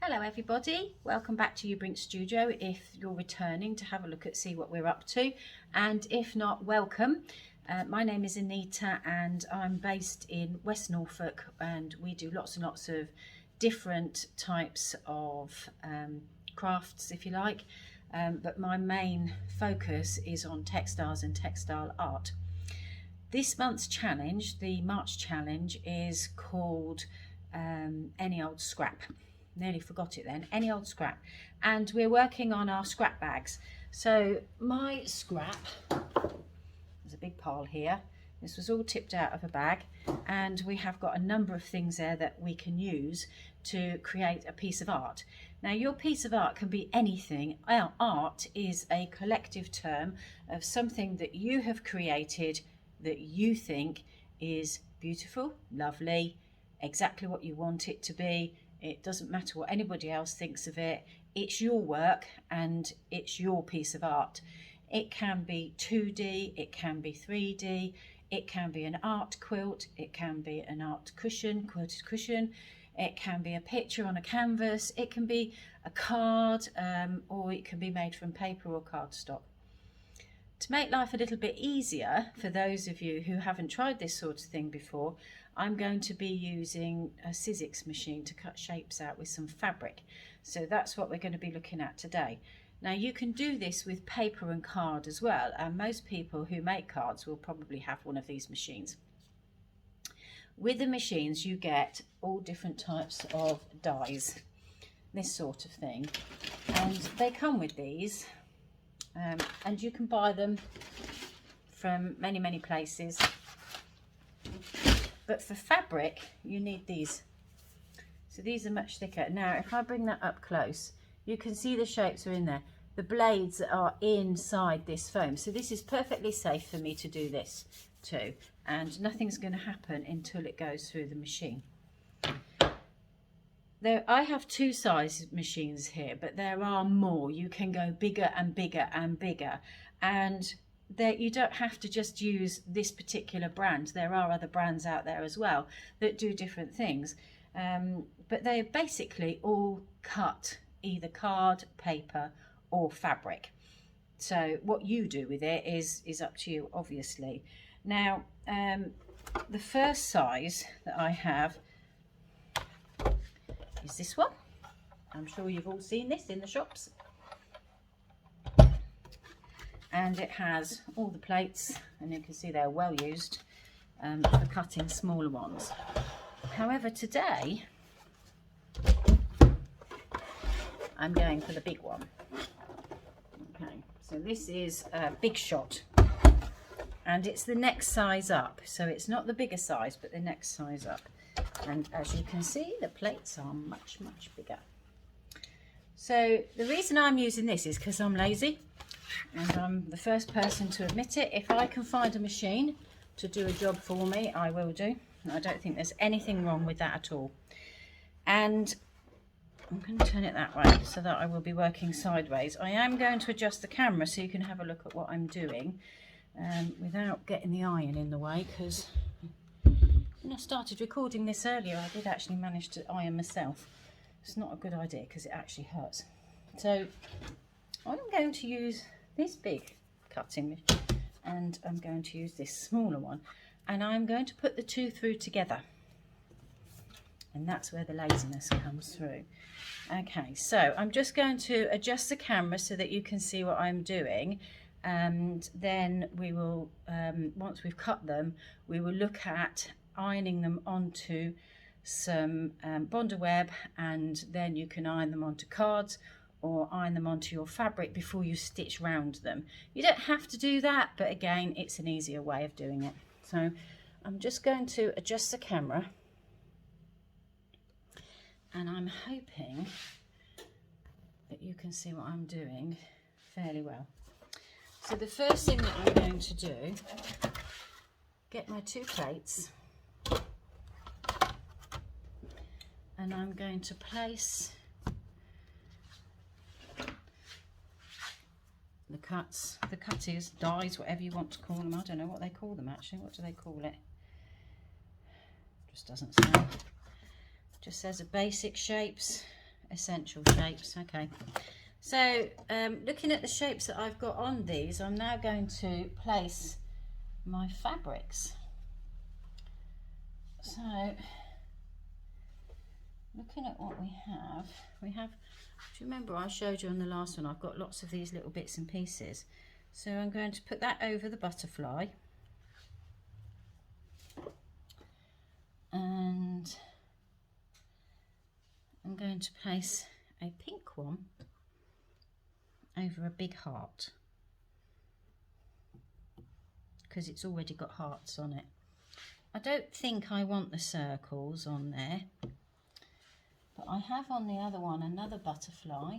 Hello everybody, welcome back to Eau Brink Studio if you're returning to have a look at see what we're up to, and if not, welcome. My name is Anita and I'm based in West Norfolk, and we do lots and lots of different types of crafts, if you like, but my main focus is on textiles and textile art. This month's challenge, the March challenge, is called Any Old Scrap. Nearly forgot it then. Any old scrap. And we're working on our scrap bags. So my scrap, there's a big pile here. This was all tipped out of a bag, and we have got a number of things there that we can use to create a piece of art. Now your piece of art can be anything. Art is a collective term of something that you have created that you think is beautiful, lovely, exactly what you want it to be. It doesn't matter what anybody else thinks of it. It's your work and it's your piece of art. It can be 2D, it can be 3D, it can be an art quilt, it can be an art cushion, quilted cushion, it can be a picture on a canvas, it can be a card, or it can be made from paper or cardstock. To make life a little bit easier for those of you who haven't tried this sort of thing before, I'm going to be using a Sizzix machine to cut shapes out with some fabric. So that's what we're going to be looking at today. Now you can do this with paper and card as well, and most people who make cards will probably have one of these machines. With the machines you get all different types of dies, this sort of thing, and they come with these. And you can buy them from many places, but for fabric you need these. So these are much thicker. Now if I bring that up close, you can see the shapes are in there. The blades are inside this foam, so this is perfectly safe for me to do this too, and nothing's going to happen until it goes through the machine. I have two size machines here, but there are more. You can go bigger and bigger and bigger, and you don't have to just use this particular brand. There are other brands out there as well that do different things, but they basically all cut either card, paper or fabric. So what you do with it is up to you, obviously. Now the first size that I have is this one. I'm sure you've all seen this in the shops, and it has all the plates, and you can see they're well used for cutting smaller ones. However, today I'm going for the big one. Okay, so this is a Big Shot, and it's the next size up, so it's not the bigger size but the next size up. And as you can see, the plates are much bigger. So the reason I'm using this is because I'm lazy, and I'm the first person to admit it. If I can find a machine to do a job for me, I will do. I don't think there's anything wrong with that at all. And I'm going to turn it that way so that I will be working sideways. I am going to adjust the camera so you can have a look at what I'm doing without getting the iron in the way, because when I started recording this earlier, I did actually manage to iron myself. It's not a good idea because it actually hurts. So I'm going to use this big cutting machine, and I'm going to use this smaller one, and I'm going to put the two through together, and that's where the laziness comes through. Okay, so I'm just going to adjust the camera so that you can see what I'm doing, and then we will, once we've cut them, we will look at ironing them onto some bondaweb, and then you can iron them onto cards or iron them onto your fabric before you stitch round them. You don't have to do that, but again, it's an easier way of doing it. So I'm just going to adjust the camera, and I'm hoping that you can see what I'm doing fairly well. So the first thing that I'm going to do, get my two plates, and I'm going to place the cutties, dies, whatever you want to call them. I don't know what they call them actually. What do they call it? Just doesn't say. Just says a basic shapes, essential shapes. Okay, so looking at the shapes that I've got on these, I'm now going to place my fabrics. So looking at what we have, do you remember I showed you on the last one, I've got lots of these little bits and pieces. So I'm going to put that over the butterfly, and I'm going to place a pink one over a big heart, because it's already got hearts on it. I don't think I want the circles on there, but I have on the other one another butterfly.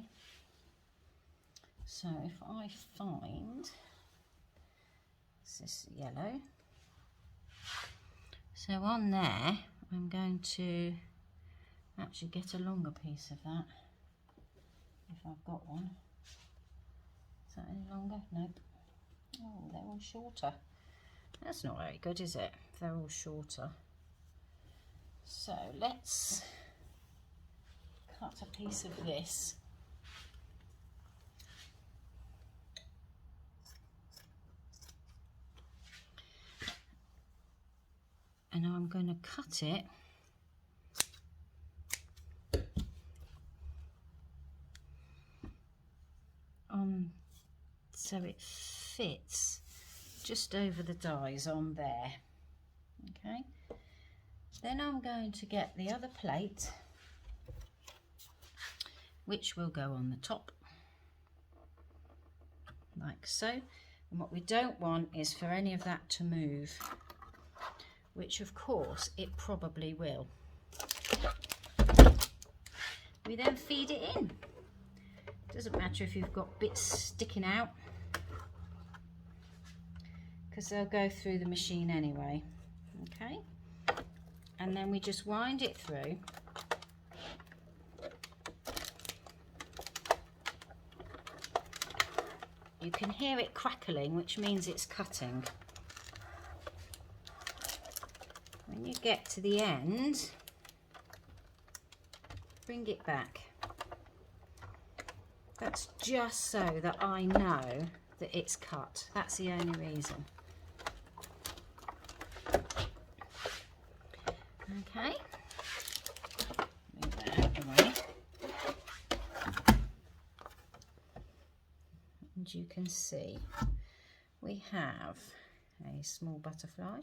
So if I find this yellow, so on there I'm going to actually get a longer piece of that, if I've got one. Is that any longer? Nope. Oh, they're all shorter. That's not very good, is it? They're all shorter. So let's cut a piece of this. And I'm going to cut it on so it fits just over the dies on there. Okay, then I'm going to get the other plate, which will go on the top like so. And what we don't want is for any of that to move, which of course it probably will. We then feed it in. Doesn't matter if you've got bits sticking out, because they'll go through the machine anyway. Okay, and then we just wind it through. You can hear it crackling, which means it's cutting. When you get to the end, bring it back. That's just so that I know that it's cut. That's the only reason. Okay, move that out of the way. And you can see we have a small butterfly,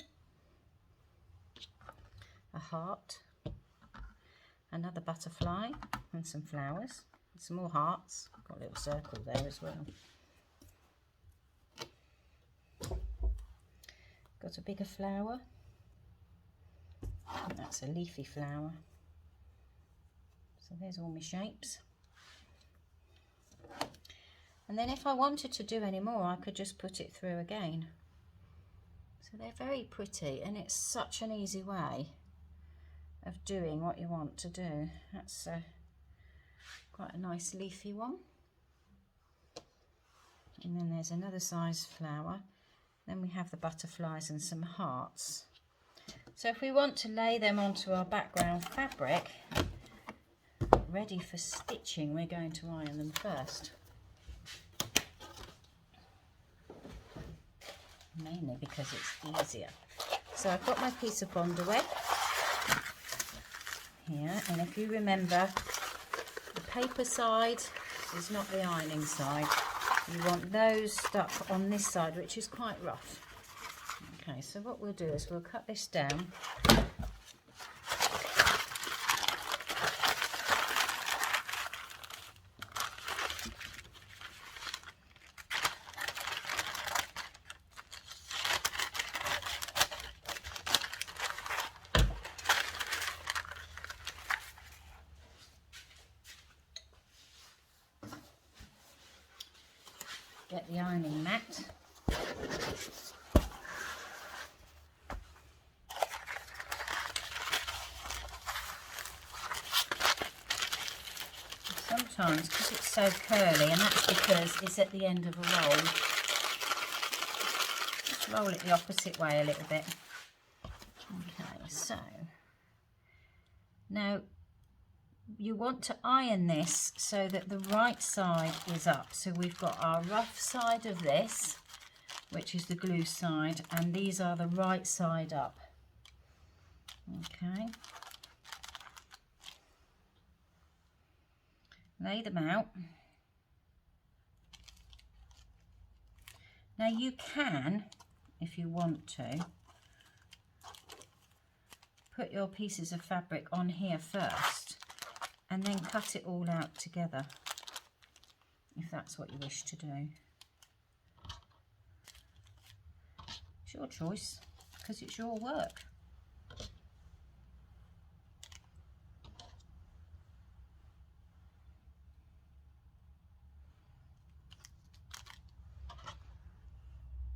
a heart, another butterfly, and some flowers, some more hearts. Got a little circle there as well. Got a bigger flower, and that's a leafy flower. So there's all my shapes. And then if I wanted to do any more, I could just put it through again. So they're very pretty, and it's such an easy way of doing what you want to do. That's quite a nice leafy one. And then there's another size flower. Then we have the butterflies and some hearts. So if we want to lay them onto our background fabric, ready for stitching, we're going to iron them first. Mainly because it's easier. So I've got my piece of bondaweb here, and if you remember, the paper side is not the ironing side. You want those stuck on this side, which is quite rough. Okay, so what we'll do is we'll cut this down. Get the ironing mat. Sometimes, because it's so curly, and that's because it's at the end of a roll, just roll it the opposite way a little bit. Okay, so now you want to iron this so that the right side is up. So we've got our rough side of this, which is the glue side, and these are the right side up. Okay. Lay them out. Now you can, if you want to, put your pieces of fabric on here first and then cut it all out together, if that's what you wish to do. It's your choice, because it's your work.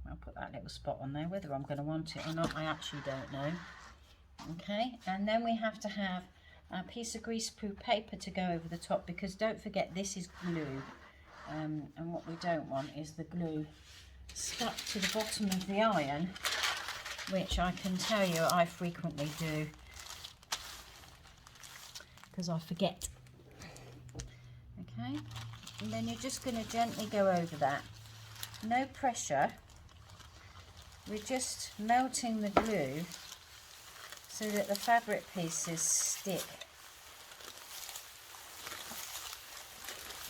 I'll put that little spot on there. Whether I'm going to want it or not, I actually don't know. Okay, and then we have to have a piece of greaseproof paper to go over the top, because don't forget this is glue, and what we don't want is the glue stuck to the bottom of the iron, which I can tell you I frequently do because I forget. Okay, and then you're just going to gently go over that. No pressure. We're just melting the glue so that the fabric pieces stick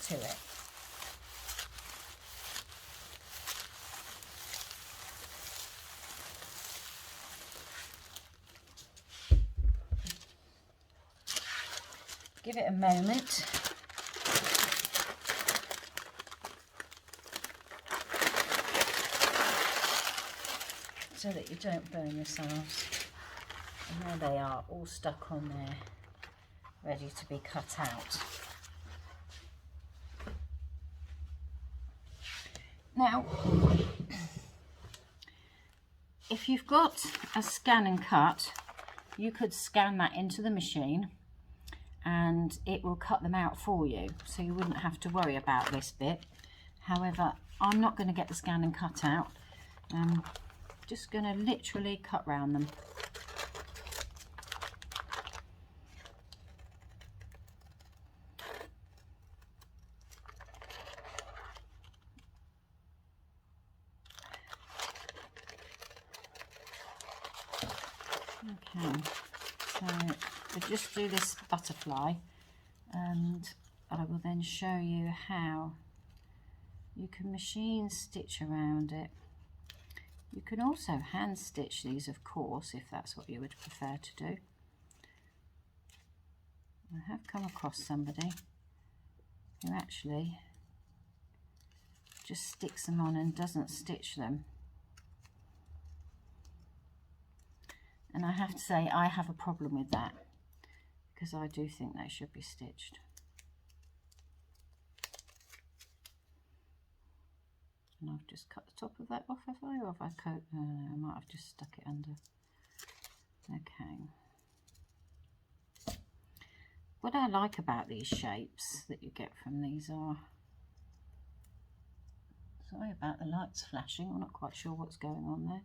to it. Give it a moment. So that you don't burn yourselves. And there they are, all stuck on there, ready to be cut out. Now, if you've got a scan and cut, you could scan that into the machine and it will cut them out for you, so you wouldn't have to worry about this bit. However, I'm not going to get the scan and cut out. Just going to literally cut round them. Okay, so we'll just do this butterfly, and I will then show you how you can machine stitch around it. You can also hand stitch these, of course, if that's what you would prefer to do. I have come across somebody who actually just sticks them on and doesn't stitch them. And I have to say, I have a problem with that, because I do think they should be stitched. And I've just cut the top of that off, have I? Or have I cut? No, I might have just stuck it under. Okay. What I like about these shapes that you get from these are... Sorry about the lights flashing, I'm not quite sure what's going on there.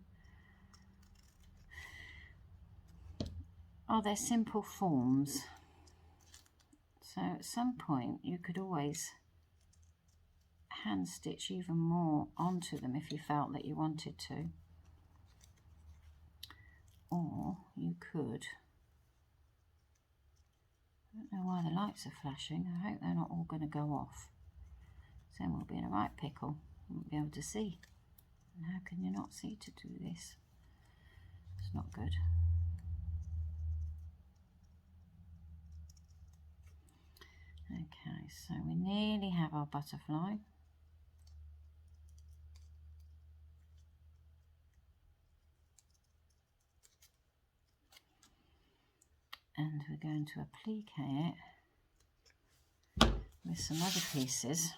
They're simple forms. So at some point you could always hand stitch even more onto them if you felt that you wanted to, or you could, I don't know why the lights are flashing, I hope they're not all going to go off, so then we'll be in a right pickle, we won't be able to see. And how can you not see to do this? It's not good. Okay, so we nearly have our butterfly. And we're going to applique it with some other pieces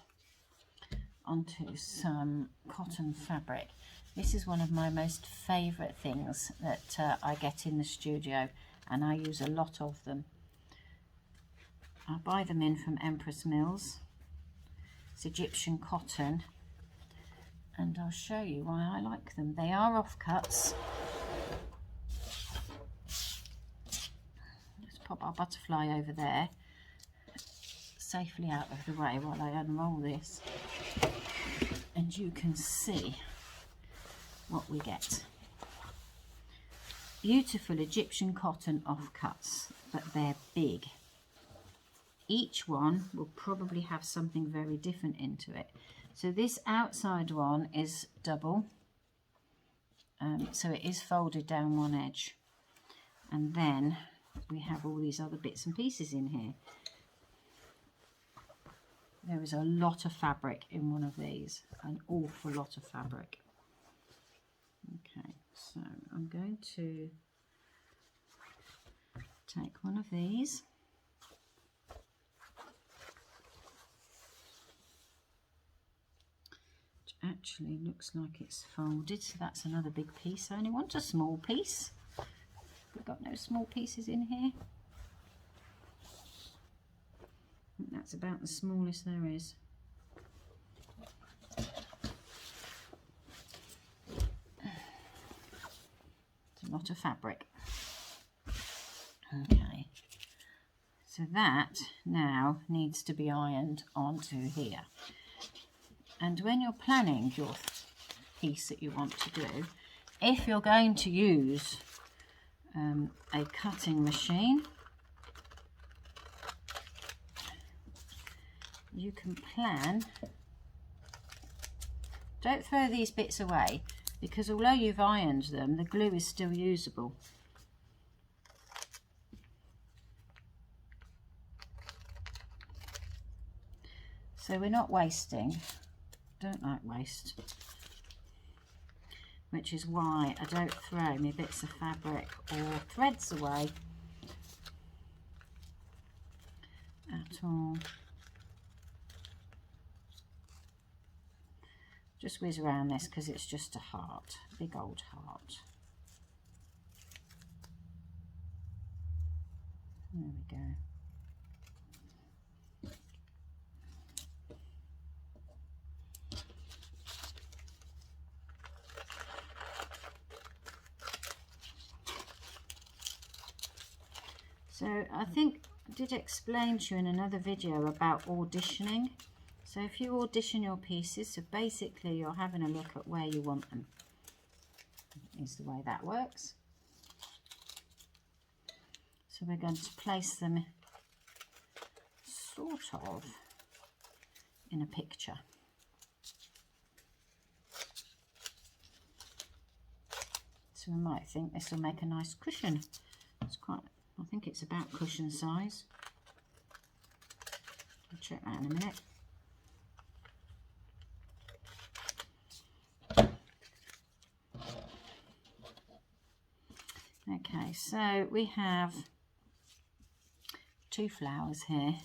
onto some cotton fabric. This is one of my most favourite things that I get in the studio, and I use a lot of them. I buy them in from Empress Mills. It's Egyptian cotton, and I'll show you why I like them. They are offcuts. Let's pop our butterfly over there, safely out of the way while I unroll this, and you can see what we get. Beautiful Egyptian cotton offcuts, but they're big. Each one will probably have something very different into it. So this outside one is double, so it is folded down one edge, and then we have all these other bits and pieces in here. There is a lot of fabric in one of these, an awful lot of fabric. Okay, so I'm going to take one of these, which actually looks like it's folded, so that's another big piece. I only want a small piece. We've got no small pieces in here. I think that's about the smallest there is. It's a lot of fabric. Okay, so that now needs to be ironed onto here. And when you're planning your piece that you want to do, if you're going to use a cutting machine, you can plan. Don't throw these bits away, because although you've ironed them, the glue is still usable. So we're not wasting. Don't like waste, which is why I don't throw me bits of fabric or threads away at all. Just whiz around this because it's just a heart, big old heart. There we go. So I think I did explain to you in another video about auditioning. So if you audition your pieces, so basically you're having a look at where you want them, is the way that works. So we're going to place them sort of in a picture. So we might think this will make a nice cushion. It's quite, I think it's about cushion size. I'll check that in a minute. Okay, so we have 2 flowers here,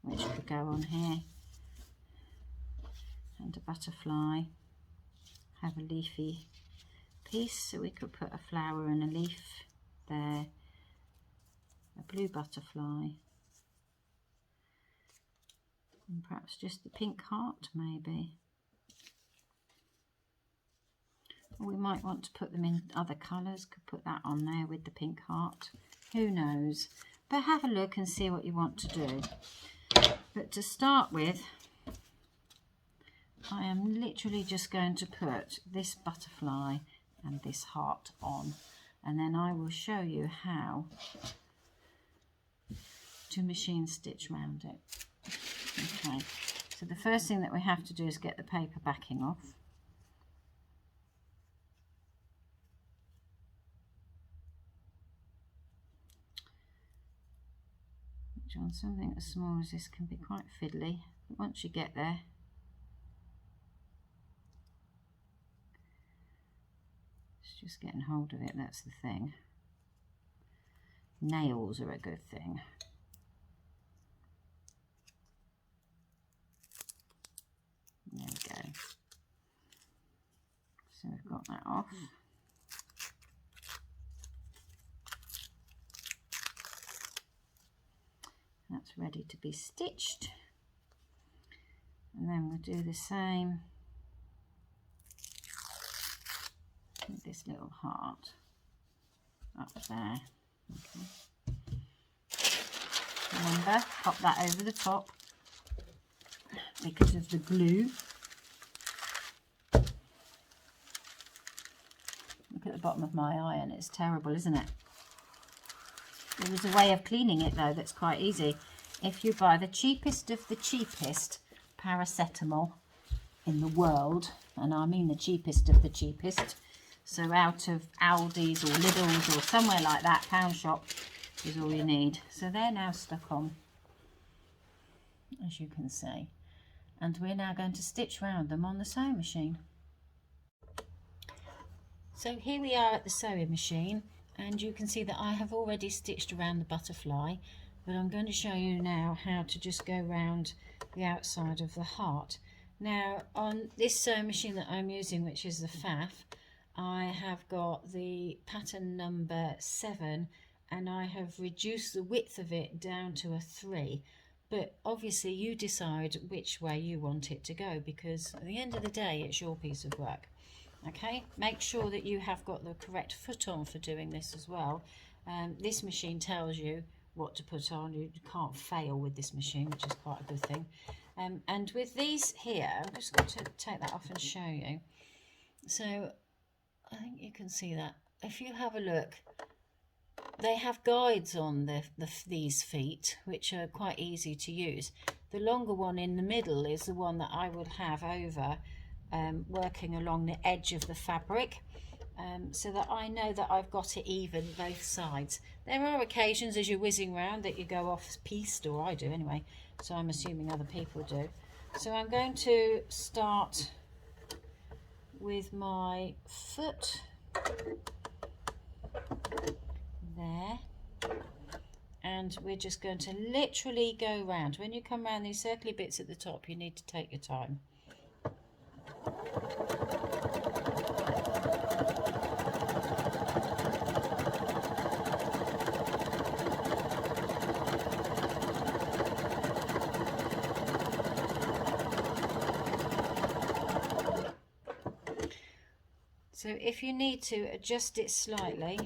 which could go on here, and a butterfly. Have a leafy piece, so we could put a flower and a leaf there, a blue butterfly, and perhaps just the pink heart maybe. Or we might want to put them in other colours, could put that on there with the pink heart, who knows. But have a look and see what you want to do. But to start with, I am literally just going to put this butterfly and this heart on, and then I will show you how to machine stitch round it. Okay, so the first thing that we have to do is get the paper backing off. Which on something as small as this can be quite fiddly, but once you get there, it's just getting hold of it, that's the thing. Nails are a good thing. There we go. So we've got that off. That's ready to be stitched. And then we'll do the same with this little heart up there. Okay. Remember, pop that over the top because of the glue. Look at the bottom of my iron, it's terrible, isn't it? There is a way of cleaning it though that's quite easy. If you buy the cheapest of the cheapest paracetamol in the world, and I mean the cheapest of the cheapest, so out of Aldi's or Lidl's or somewhere like that, pound shop, is all you need. So they're now stuck on, as you can see, and we're now going to stitch round them on the sewing machine. So here we are at the sewing machine, and you can see that I have already stitched around the butterfly, but I'm going to show you now how to just go round the outside of the heart. Now on this sewing machine that I'm using, which is the FAF, I have got the pattern number 7, and I have reduced the width of it down to a 3, but obviously you decide which way you want it to go, because at the end of the day it's your piece of work. Okay, make sure that you have got the correct foot on for doing this as well. This machine tells you what to put on. You can't fail with this machine, which is quite a good thing. And with these here, I'm just going to take that off and show you. So I think you can see that. If you have a look, they have guides on these feet, which are quite easy to use. The longer one in the middle is the one that I would have over working along the edge of the fabric, so that I know that I've got it even both sides. There are occasions as you're whizzing around that you go off piste, or I do anyway, so I'm assuming other people do. So I'm going to start with my foot there, and we're just going to literally go round. When you come around these circly bits at the top, you need to take your time. So if you need to adjust it slightly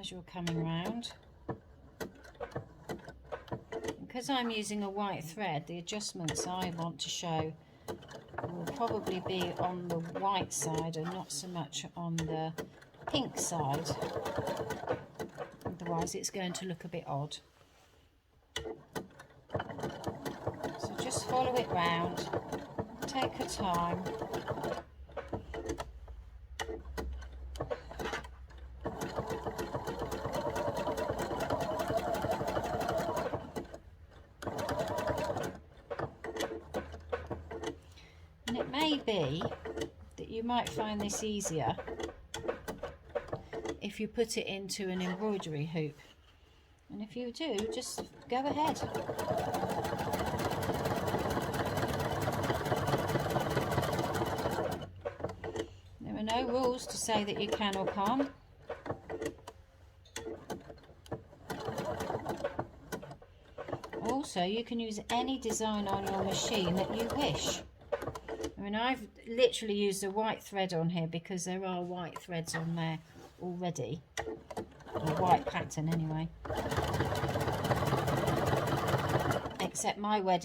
as you're coming round, because I'm using a white thread, the adjustments I want to show will probably be on the white side and not so much on the pink side, otherwise it's going to look a bit odd. So just follow it round, take your time. And it may be that you might find this easier if you put it into an embroidery hoop. And if you do, just go ahead. There are no rules to say that you can or can't. Also, you can use any design on your machine that you wish. I mean, I've literally used a white thread on here because there are white threads on there already. A white pattern anyway. Except my white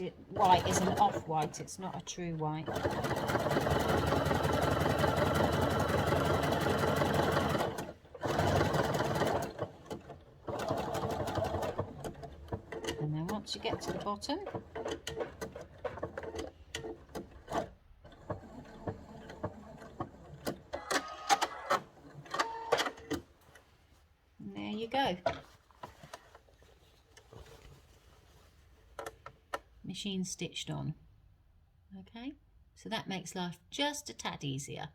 is an off-white, it's not a true white. And then once you get to the bottom, and there you go. Machine stitched on. Okay, so that makes life just a tad easier.